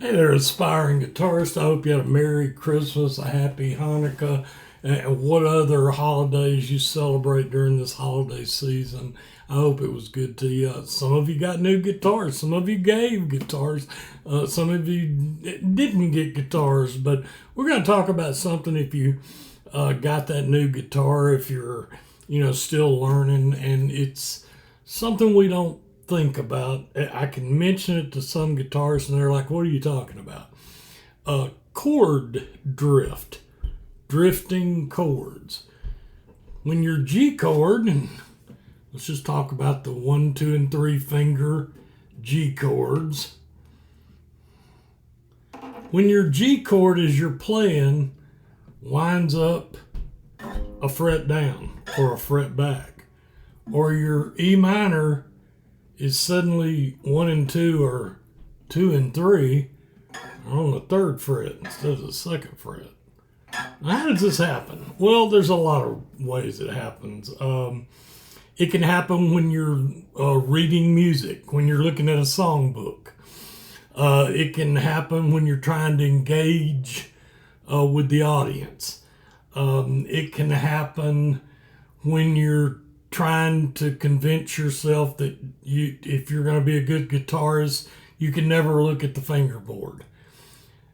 Hey there, aspiring guitarist. I hope you had a Merry Christmas, a Happy Hanukkah, and what other holidays you celebrate during this holiday season. I hope it was good to you. Some of you got new guitars. Some of you gave guitars. Some of you didn't get guitars. But we're going to talk about something if you got that new guitar, if you're, still learning, and it's something we don't think about. I can mention it to some guitarists and they're like, what are you talking about? Chord drift, drifting chords. When your G chord, and let's just talk about the 1, 2, and 3 finger G chords. When your G chord as you're playing winds up a fret down or a fret back, or your E minor is suddenly 1 and 2 or 2 and 3 on the 3rd fret instead of the 2nd fret. Now, how does this happen? Well, there's a lot of ways it happens. It can happen when you're reading music, when you're looking at a songbook. It can happen when you're trying to engage with the audience. It can happen when you're trying to convince yourself that if you're going to be a good guitarist, you can never look at the fingerboard.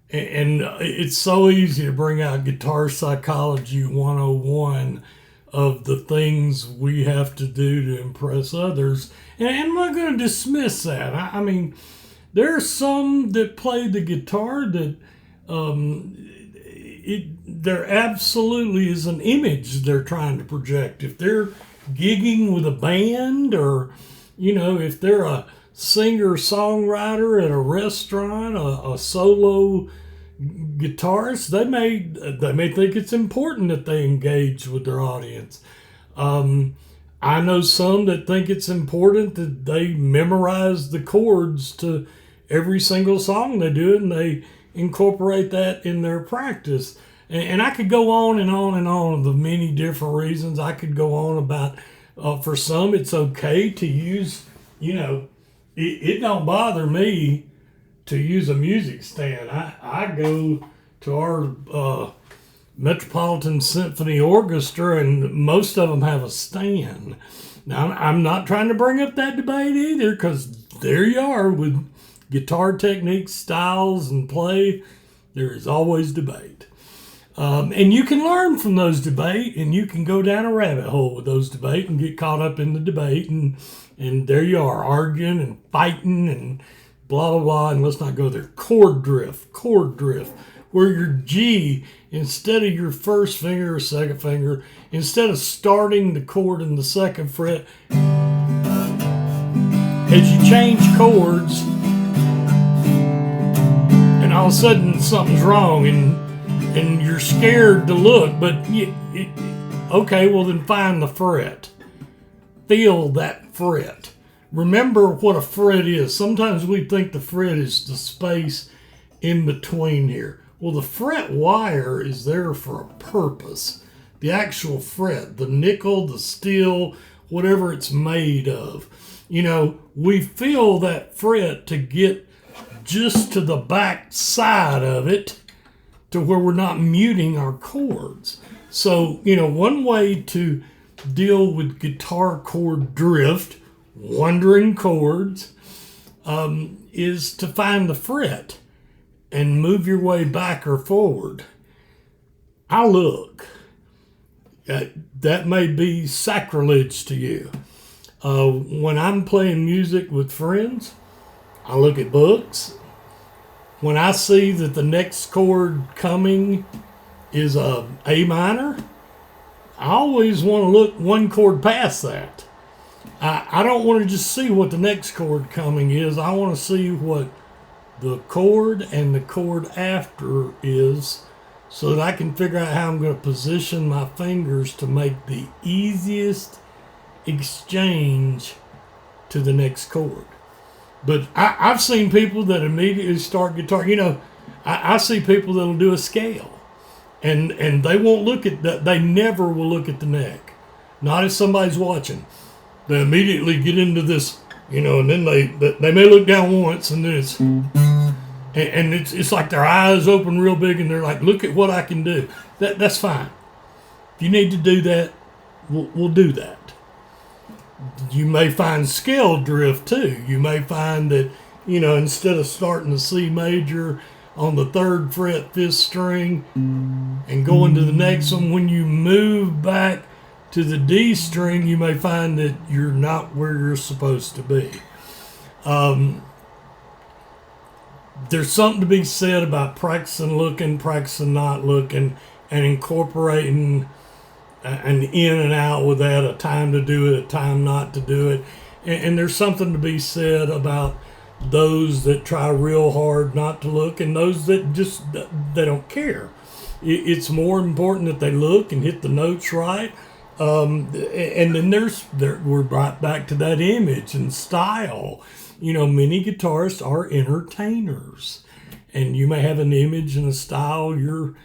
And it's so easy to bring out Guitar Psychology 101 of the things we have to do to impress others. And I'm not going to dismiss that. I mean, there are some that play the guitar that there absolutely is an image they're trying to project. If they're gigging with a band, or if they're a singer-songwriter at a restaurant, a solo guitarist, they may think it's important that they engage with their audience. I know some that think it's important that they memorize the chords to every single song they do, and they incorporate that in their practice. And I could go on and on and on of the many different reasons. I could go on about, for some, it's okay to use, it don't bother me to use a music stand. I go to our Metropolitan Symphony Orchestra, and most of them have a stand. Now, I'm not trying to bring up that debate either, because there you are with guitar techniques, styles, and play. There is always debate. And you can learn from those debate, and you can go down a rabbit hole with those debate and get caught up in the debate, and there you are arguing and fighting and blah, blah, blah, and let's not go there. Chord drift, where your G, instead of your first finger or second finger, instead of starting the chord in the 2nd fret, as you change chords, and all of a sudden something's wrong, and you're scared to look, but okay, well then find the fret. Feel that fret. Remember what a fret is. Sometimes we think the fret is the space in between here. Well, the fret wire is there for a purpose. The actual fret, the nickel, the steel, whatever it's made of. We feel that fret to get just to the back side of it, to where we're not muting our chords. So, one way to deal with guitar chord drift, wandering chords, is to find the fret and move your way back or forward. I look. That may be sacrilege to you. When I'm playing music with friends, I look at books. When I see that the next chord coming is a A minor, I always want to look one chord past that. I don't want to just see what the next chord coming is. I want to see what the chord and the chord after is, so that I can figure out how I'm going to position my fingers to make the easiest exchange to the next chord. But I've seen people that immediately start guitar. I see people that'll do a scale, and they won't look at that. They never will look at the neck. Not if somebody's watching. They immediately get into this, and then they may look down once, and then it's, and it's like their eyes open real big, and they're like, "Look at what I can do." That's fine. If you need to do that, we'll do that. You may find scale drift too. You may find that, instead of starting the C major on the 3rd fret, 5th string, and going to the next one, when you move back to the D string, you may find that you're not where you're supposed to be. There's something to be said about practicing looking, practicing not looking, and incorporating an in and out with that, a time to do it, a time not to do it. And there's something to be said about those that try real hard not to look and those that just, they don't care. It's more important that they look and hit the notes right. And then we're brought back to that image and style. Many guitarists are entertainers, and you may have an image and a style you're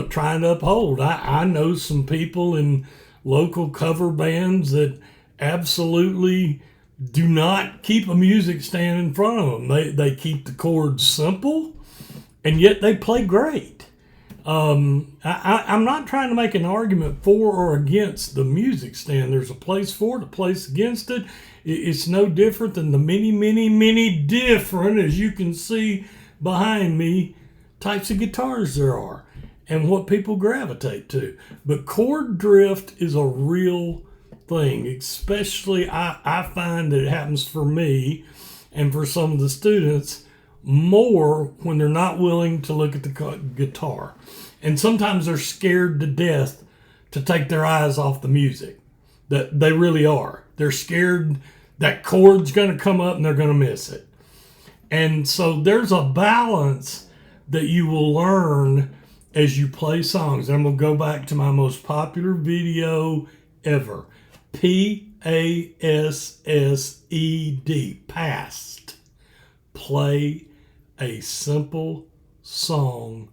trying to uphold. I know some people in local cover bands that absolutely do not keep a music stand in front of them. They keep the chords simple, and yet they play great. I'm not trying to make an argument for or against the music stand. There's a place for it, a place against it. It's no different than the many different, as you can see behind me, types of guitars there are and what people gravitate to. But chord drift is a real thing, especially I find that it happens for me and for some of the students more when they're not willing to look at the guitar. And sometimes they're scared to death to take their eyes off the music. That they really are. They're scared that chord's going to come up and they're going to miss it. And so there's a balance that you will learn as you play songs. And I'm going to go back to my most popular video ever. PASSED. Past. Play a simple song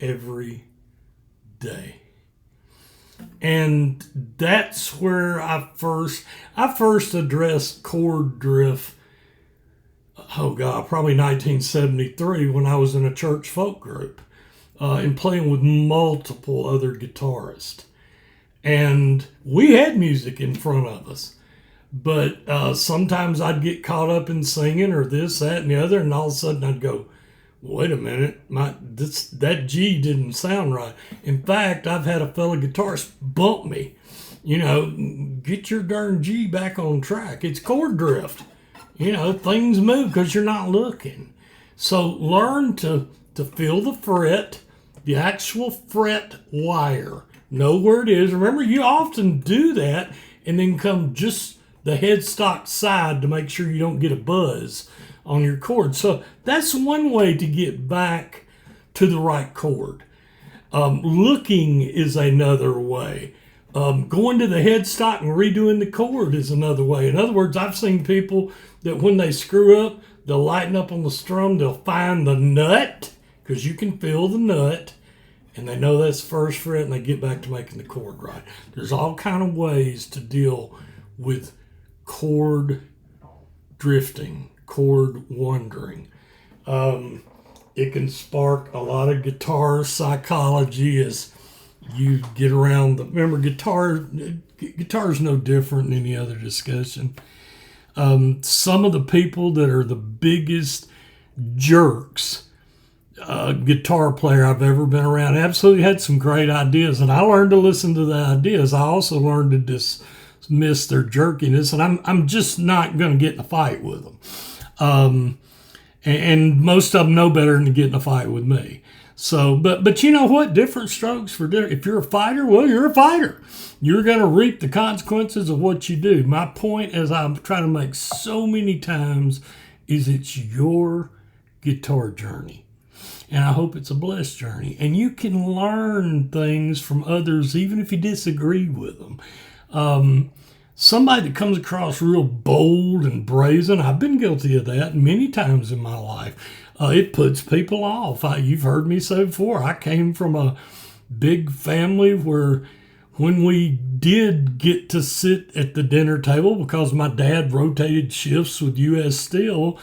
every day. And that's where I first addressed chord drift. Probably 1973 when I was in a church folk group and playing with multiple other guitarists. And we had music in front of us, but sometimes I'd get caught up in singing or this, that, and the other, and all of a sudden I'd go, wait a minute, that G didn't sound right. In fact, I've had a fellow guitarist bump me. Get your darn G back on track. It's chord drift. Things move because you're not looking. So learn to feel the fret, the actual fret wire. Know where it is. Remember, you often do that and then come just the headstock side to make sure you don't get a buzz on your chord. So that's one way to get back to the right chord. Looking is another way. Going to the headstock and redoing the chord is another way. In other words, I've seen people that when they screw up, they'll lighten up on the strum, they'll find the nut, because you can feel the nut, and they know that's first fret, and they get back to making the chord right. There's all kind of ways to deal with chord drifting, chord wandering. It can spark a lot of guitar psychology as you get around remember, guitar is no different than any other discussion. Some of the people that are the biggest jerks guitar player I've ever been around absolutely had some great ideas, and I learned to listen to the ideas. I also learned to dismiss their jerkiness, and I'm just not going to get in a fight with them. And most of them know better than to get in a fight with me. So, but you know what? Different strokes for different. If you're a fighter, well, you're a fighter. You're going to reap the consequences of what you do. My point, as I'm trying to make so many times, is it's your guitar journey. And I hope it's a blessed journey. And you can learn things from others, even if you disagree with them. Somebody that comes across real bold and brazen, I've been guilty of that many times in my life. It puts people off. You've heard me say before, I came from a big family where when we did get to sit at the dinner table, because my dad rotated shifts with U.S. Steel,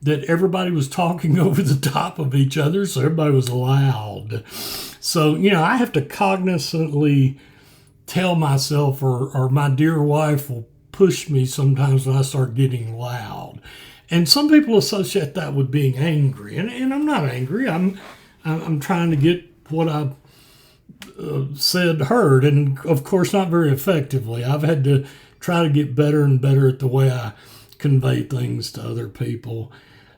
that everybody was talking over the top of each other, so everybody was loud. So, I have to cognizantly tell myself, or my dear wife will push me sometimes when I start getting loud. And some people associate that with being angry, and I'm not angry. I'm trying to get what I said heard, and of course not very effectively. I've had to try to get better and better at the way I convey things to other people.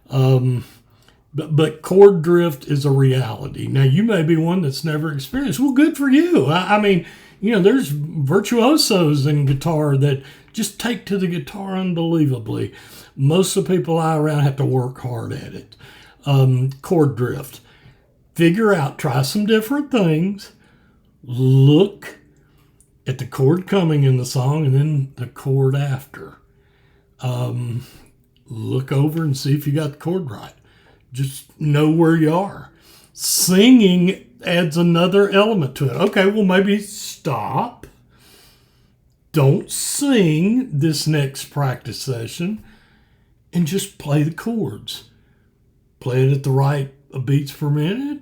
But chord drift is a reality. Now, you may be one that's never experienced. Well, good for you. I mean, there's virtuosos in guitar that just take to the guitar unbelievably. Most of the people I around have to work hard at it. Chord drift. Figure out, try some different things. Look at the chord coming in the song and then the chord after. Look over and see if you got the chord right. Just know where you are. Singing adds another element to it. Okay, well, maybe stop. Don't sing this next practice session and just play the chords. Play it at the right beats per minute.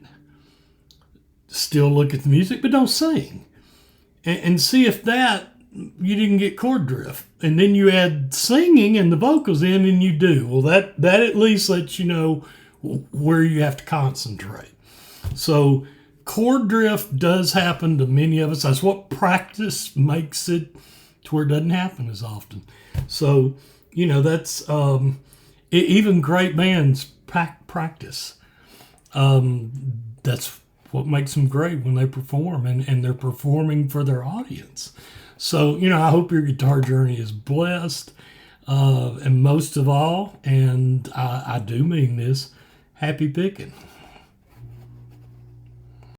Still look at the music, but don't sing. And see if that you didn't get chord drift. And then you add singing and the vocals in, and you do. Well, that at least lets you know where you have to concentrate. So chord drift does happen to many of us. That's what practice makes it to where it doesn't happen as often. So, that's even great bands practice. That's what makes them great when they perform, and they're performing for their audience. So, I hope your guitar journey is blessed. And most of all, and I do mean this, happy picking.